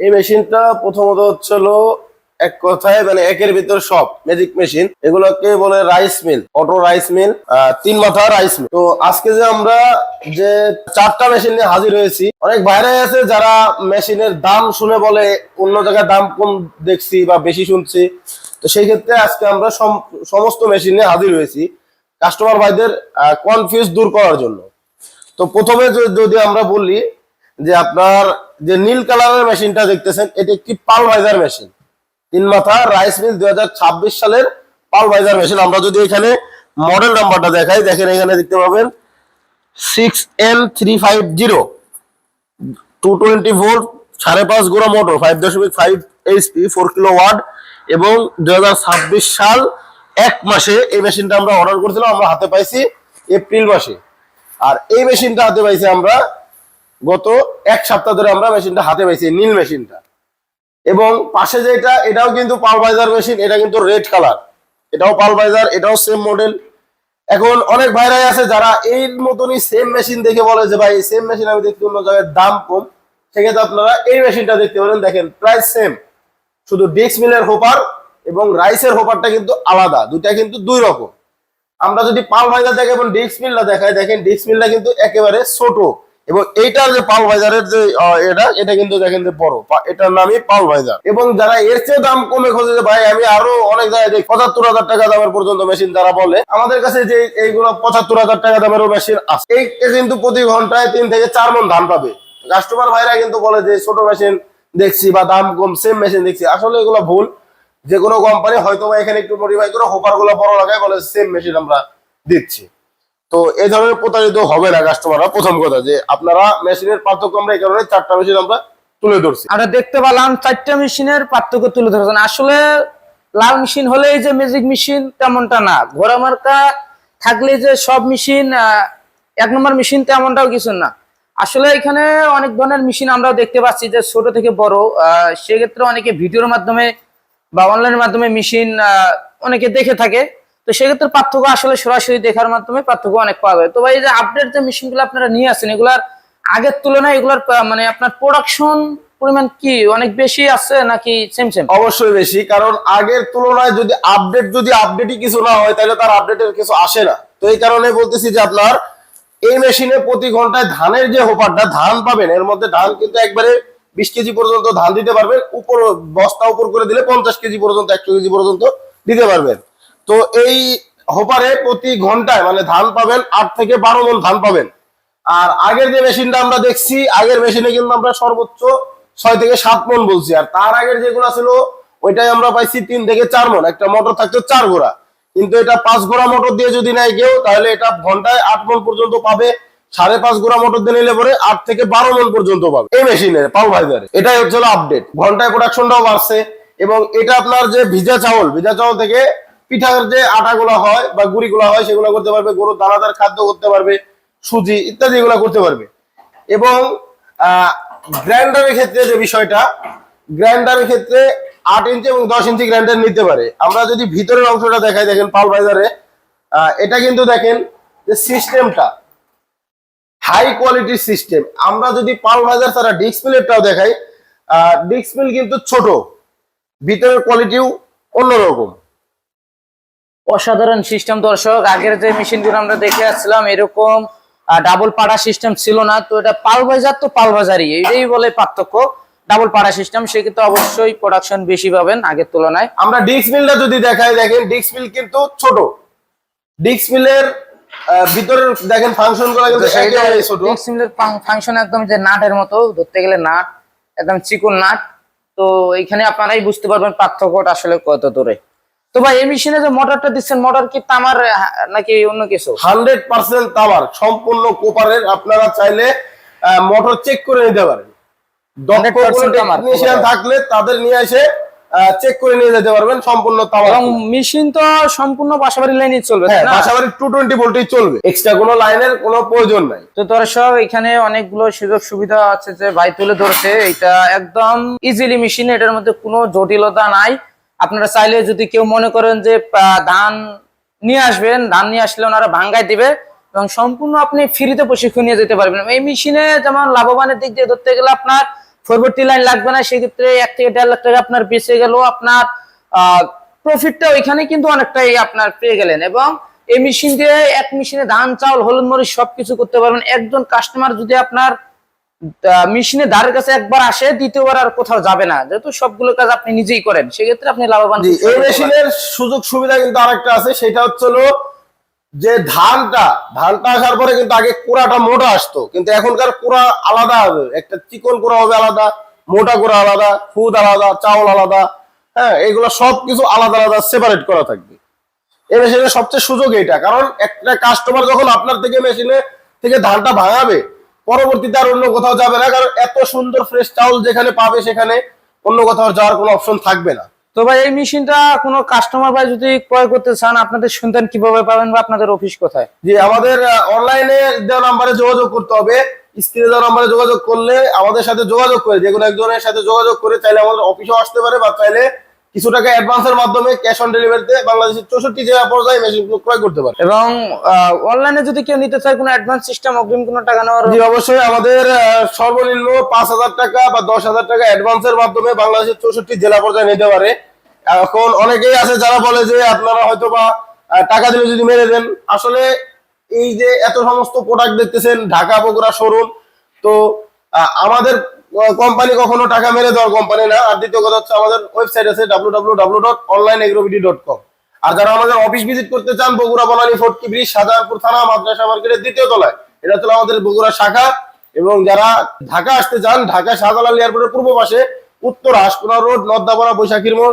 এই মেশিনটা প্রথমত হচ্ছিল এক কথায় মানে একের ভিতর সব ম্যাজিক মেশিন, এগুলোকে বলে rice mill, auto rice mill, 3 মাথা রাইস মিল। তো আজকে যে আমরা যে 4টা মেশিন নিয়ে হাজির হয়েছি, অনেক বাইরে আছে যারা মেশিনের দাম শুনে বলে অন্য জায়গায় দাম কম দেখছি বা বেশি শুনছি। তো সেই ক্ষেত্রে আজকে আমরা সমস্ত মেশিন নিয়ে হাজির হয়েছি কাস্টমার ভাইদের কনফিউজ দূর করার জন্য। তো প্রথমে যদি আমরা বলি যে আপনার যে নীল কালারের মেশিনটা দেখতেছেন, এটি একটি পালভাইজার মেশিন, 3 মাথা রাইস মিল 2026 সালের পালভাইজার মেশিন। আমরা যদি এখানে মডেল নাম্বারটা দেখাই, দেখেন এখানে দেখতে পাবেন 6N350 220 ভোল্ট 5.5 গোড়া মোটর 5.5 HP 4 কিলোওয়াট এবং 2026 সাল 1 মাসে এই মেশিনটা আমরা অর্ডার করেছিলাম। আমরা হাতে পাইছি এপ্রিল মাসে, আর এই মেশিনটা হাতে পাইছি আমরা গত 1 সপ্তাহ ধরে। আমরা মেশিনটা হাতে পাইছি নীল মেশিনটা, এবং পাশে যেটা এটাও কিন্তু পালভাইজার মেশিন, এটা কিন্তু রেড কালার, এটাও পালভাইজার, এটাও সেম মডেল। এখন অনেক ভাইরাই আছে যারা এই মতনই সেম মেশিন দেখে বলে যে ভাই সেম মেশিন আমি দেখতে অন্য জায়গায় দাম কম, সেক্ষেত্রে আপনারা এই মেশিনটা দেখতে পারেন। দেখেন প্রায় সেম, শুধু ডিক্স মিলের হোপার এবং রাইসের হোপারটা কিন্তু আলাদা, দুইটা কিন্তু দুই রকম। আমরা যদি পালভাইজার দেখে এবং ডিক্স মিলটা দেখাই, দেখেন ডিক্স মিলটা কিন্তু একেবারে ছোট, এবং এইটার যে পালভাইজারের যে এটা কিন্তু দেখেন যে বড়, এটার নামই পালভাইজার। এবং যারা এর চেয়ে দাম কমে খোঁজে যে ভাই আমি আরো অনেক জায়গায় দেখি ৭৫,০০০ টাকা দামের পর্যন্ত মেশিন যারা বলে, আমাদের কাছে যে এইগুলো ৭৫,০০০ টাকা দামেরও মেশিন আছে। এই কিন্তু প্রতি ঘন্টায় 3 থেকে 4 মণ ধান পাবে। কাস্টমার ভাইরা কিন্তু বলে যে ছোট মেশিন দেখছি বা দাম কম সেম মেশিন দেখছি, আসলে এগুলো ভুল। যে কোনো কোম্পানি হয়তো এখানে একটু মডিফাই করে হোপার গুলো বড় লাগায় বলে সেম মেশিন আমরা দিচ্ছি। তো এই ধরনের প্রতারিত হবে না কাস্টমাররা। প্রথম কথা যে আপনারা মেশিনের পার্থক্য, আমরা এই কারণে 4টা মেশিন আমরা তুলে ধরছি। আমরা দেখতে পেলাম 4টা মেশিনের পার্থক্য তুলে ধরেছেন। আসলে লাল মেশিন হলেই যে ম্যাজিক মেশিন তেমনটা না, ঘোড়া মার্কা থাকলে যে সব মেশিন 1 নম্বর মেশিন তেমনটাও কিছু না। আসলে এখানে অনেক ধরনের মেশিন আমরা দেখতে পাচ্ছি যে ছোট থেকে বড়, সেক্ষেত্রে অনেকে ভিডিওর মাধ্যমে বা অনলাইনের মাধ্যমে মেশিন অনেকে দেখে থাকে। তো সেক্ষেত্রে পার্থক্য আসলে সরাসরি দেখার মাধ্যমে পার্থক্য অনেক পাওয়া যায়। তো ভাই এই যে আপডেট যে মেশিনগুলো আপনারা নিয়ে আসেন, এগুলার আগের তুলনায় এগুলার মানে আপনার প্রোডাকশন পরিমাণ কি অনেক বেশি আছে নাকি সেম সেম? অবশ্যই বেশি, কারণ আগের তুলনায় যদি আপডেটই কিছু না হয় তাহলে তার আপডেটের কিছু আসে না। তো এই কারণে বলতেছি যে আপনার এই মেশিনে প্রতি ঘন্টায় ধানের যে হোপারটা ধান পাবেন, এর মধ্যে ধান কিন্তু একবারে 20 কেজি পর্যন্ত ধান দিতে পারবেন। উপর বস্তা উপর করে দিলে 50 কেজি পর্যন্ত 100 কেজি পর্যন্ত দিতে পারবেন। তো এই হোপারে প্রতি ঘন্টায় মানে ধান পাবেন 8 থেকে 12 মণ ধান পাবেন। আর আগের যে মেশিনটা আমরা দেখছি, আগের মেশিনে কিন্তু আমরা সর্বোচ্চ 6 থেকে 7 মণ বলছি, আর তার আগের যেগুলো ছিল ওইটাই আমরা পাইছি 3 থেকে 4 মণ। একটা মোটর থাকতো 4 ঘোড়া, কিন্তু এটা 5 ঘোড়া মোটর দিয়ে যদি নেয় কেউ তাহলে এটা ঘন্টায় 8 মণ পর্যন্ত পাবে। 5.5 ঘোড়া মোটর দিয়ে নিলে পরে 8 থেকে 12 মণ পর্যন্ত পাবে এই মেশিনের পালভাইজারে। এটাই হচ্ছে আপডেট, ঘন্টায় প্রোডাকশনটাও বাড়ছে। এবং এটা আপনার যে ভিজা চাউল থেকে পিঠার যে আটাগুলো হয় বা গুড়িগুলো হয় সেগুলো করতে পারবে, গরুর দানাদার খাদ্য করতে পারবে, সুজি ইত্যাদি এগুলো করতে পারবে। এবং গ্রাইন্ডারের ক্ষেত্রে যে বিষয়টা, গ্রাইন্ডারের ক্ষেত্রে 8 ইঞ্চি এবং 10 ইঞ্চি গ্রাইন্ডার নিতে পারে। আমরা যদি ভিতরের অংশটা দেখাই, দেখেন পালভাইজারে এটা কিন্তু দেখেন যে সিস্টেমটা হাই কোয়ালিটির সিস্টেম। আমরা যদি পালভাইজার ছাড়া ডিক্স মিলেরটাও দেখাই, ডিক্স মিল কিন্তু ছোট, ভিতরের কোয়ালিটিও অন্যরকম। অসাধারণ সিস্টেম দর্শক। আগের যে মেশিনগুলো আমরা দেখে আসছিলাম এরকম ডাবল পাড়া সিস্টেম ছিল না। তো এটা পালভাইজার তো পালভাইজারই, এটাই বলে পার্থক্য, ডাবল পাড়া সিস্টেম। সেক্ষেত্রে অবশ্যই প্রোডাকশন বেশি পাবেন আগের তুলনায়। আমরা ডিক্স মিলটা যদি দেখাই, দেখেন ডিক্স মিল কিন্তু ছোট, ডিক্স মিলের ভিতরের দেখেন ফাংশন গুলো কিন্তু একেবারে ছোট। ডিক্স মিলের ফাংশন একদম যে নাটের মতো, ধরতে গেলে নাট, একদম চিকন নাট। তো এখানে আপনারাই বুঝতে পারবেন পার্থক্যটা আসলে কত দূরে। তো ভাই এই মেশিনে যে মোটরটা দিচ্ছেন, মোটর কি তামার নাকি অন্য কিছু? 100% তামার, সম্পূর্ণ কোপারের। আপনারা চাইলে মোটর চেক করে নিতে পারেন, দক্ষ কোনো টেকনিশিয়ান থাকলে তাদের নিয়ে এসে চেক করে নিয়ে যেতে পারবেন। সম্পূর্ণ তামার এবং মেশিন তো সম্পূর্ণ বাসাবাড়ি লাইনে চলবে, হ্যাঁ, বাসাবাড়ি 220 ভোল্টেই চলবে, এক্সট্রা কোনো লাইনের কোনো প্রয়োজন নাই। তো দর্শক এখানে অনেকগুলো সুযোগ সুবিধা আছে যে ভাই তুলে ধরেছে, এটা একদম ইজিলি মেশিন, এটার মধ্যে কোনো জটিলতা নাই। আপনারা চাইলে যদি কেউ মনে করেন যে ধান নিয়ে আসবেন, ধান নিয়ে আসলে ওনারা ভাঙ্গাই দিবে এবং সম্পূর্ণ আপনি ফ্রিতে প্রশিক্ষণ নিয়ে যেতে পারবেন। এই মেশিনে যেমন লাভবানের দিক দিয়ে ধরতে গেলে আপনার ফরওয়ার্ড লাইন লাগবে না, সেক্ষেত্রে 1 থেকে 1.5 লাখ টাকা আপনার বেঁচে গেল, আপনার প্রফিটটা ওইখানে কিন্তু অনেকটাই আপনার পেয়ে গেলেন। এবং এই মেশিন দিয়ে এক মেশিনে ধান, চাউল, হলুদ, মরিচ সবকিছু করতে পারবেন। একজন কাস্টমার যদি আপনার মেশিনে ধারের কাছে একবার আসে, দ্বিতীয়বার আর কোথাও যাবে না, যেহেতু সবগুলো কাজ আপনি নিজেই করেন, সেক্ষেত্রে আপনি লাভবান। এই মেশিনের সুযোগ সুবিধা কিন্তু আরেকটা আছে, সেটা হচ্ছে হলো যে ধানটা আসার পরে কিন্তু আগে কুড়াটা মোটা আসতো, কিন্তু এখনকার কুড়া আলাদা হবে, একটা চিকন কুড়া হবে আলাদা, মোটা কুড়া আলাদা, খুদ আলাদা, চাউল আলাদা, হ্যাঁ এগুলো সবকিছু আলাদা আলাদা সেপারেট করা থাকবে। এই মেশিনের সবচেয়ে সুযোগ এইটা, কারণ একটা কাস্টমার যখন আপনার থেকে মেশিনে থেকে ধানটা ভাঙাবে, পরবর্তীতে আর অন্য কোথাও যাবে না, কারণ এত সুন্দর ফ্রেশ চাউল যেখানে পাবে সেখানে অন্য কোথাও যাওয়ার কোনো অপশন থাকবে না। তো ভাই এই মেশিনটা কোনো কাস্টমার ভাই যদি ক্রয় করতে চান, আপনাদের সন্ধান কিভাবে পাবেন বা আপনাদের অফিস কোথায়? জি, আমাদের অনলাইনে দেওয়া নাম্বারে যোগাযোগ করতে হবে, স্ক্রিনে দেওয়া নাম্বারে যোগাযোগ করলে আমাদের সাথে যোগাযোগ করে, যে কোনো একজনের সাথে যোগাযোগ করে চাইলে আমাদের অফিসেও আসতে পারে, বা চাইলে কিছু টাকা অ্যাডভান্সের মাধ্যমে ক্যাশ অন ডেলিভারিতে বাংলাদেশের 64 জেলা পর্যায়ে মেশিনগুলো ক্রয় করতে পারে। এবং অনলাইনে যদি কেউ নিতে চায়, কোনো অ্যাডভান্স সিস্টেম, অগ্রিম কোনো টাকা নেওয়ার? জি অবশ্যই, আমাদের সর্বনিম্ন 5,000 টাকা বা 10,000 টাকা অ্যাডভান্সের মাধ্যমে বাংলাদেশের 64 জেলা পর্যায়ে নিতে পারে। এখন অনেকেই আছে যারা বলে যে আপনারা হয়তো বা টাকা দিলে যদি মেরে দেন, আসলে এই যে এত সমস্ত প্রোডাক্ট দেখতেছেন ঢাকা বগুড়া শোরুম, তো আমাদের কোম্পানি কখনো টাকা মেরে দেওয়ার কোম্পানি না। আর দ্বিতীয় কথা হচ্ছে আমাদের ওয়েবসাইট আছে www.onlineagrobidy.com। আর যারা আমাদের অফিস ভিজিট করতে চান, বগুড়া বনানী ফোর্ট ব্রিজ, শাহজাহানপুর থানা, মাদ্রাসা মার্কেটের 2য় তলায়, এটা হচ্ছে আমাদের বগুড়া শাখা। এবং যারা ঢাকা আসতে চান, ঢাকা শাহজালাল এয়ারপোর্টের পূর্ব পাশে উত্তর হাসকুনা রোড, নর্দাপাড়া, বৈশাখীর মোড়,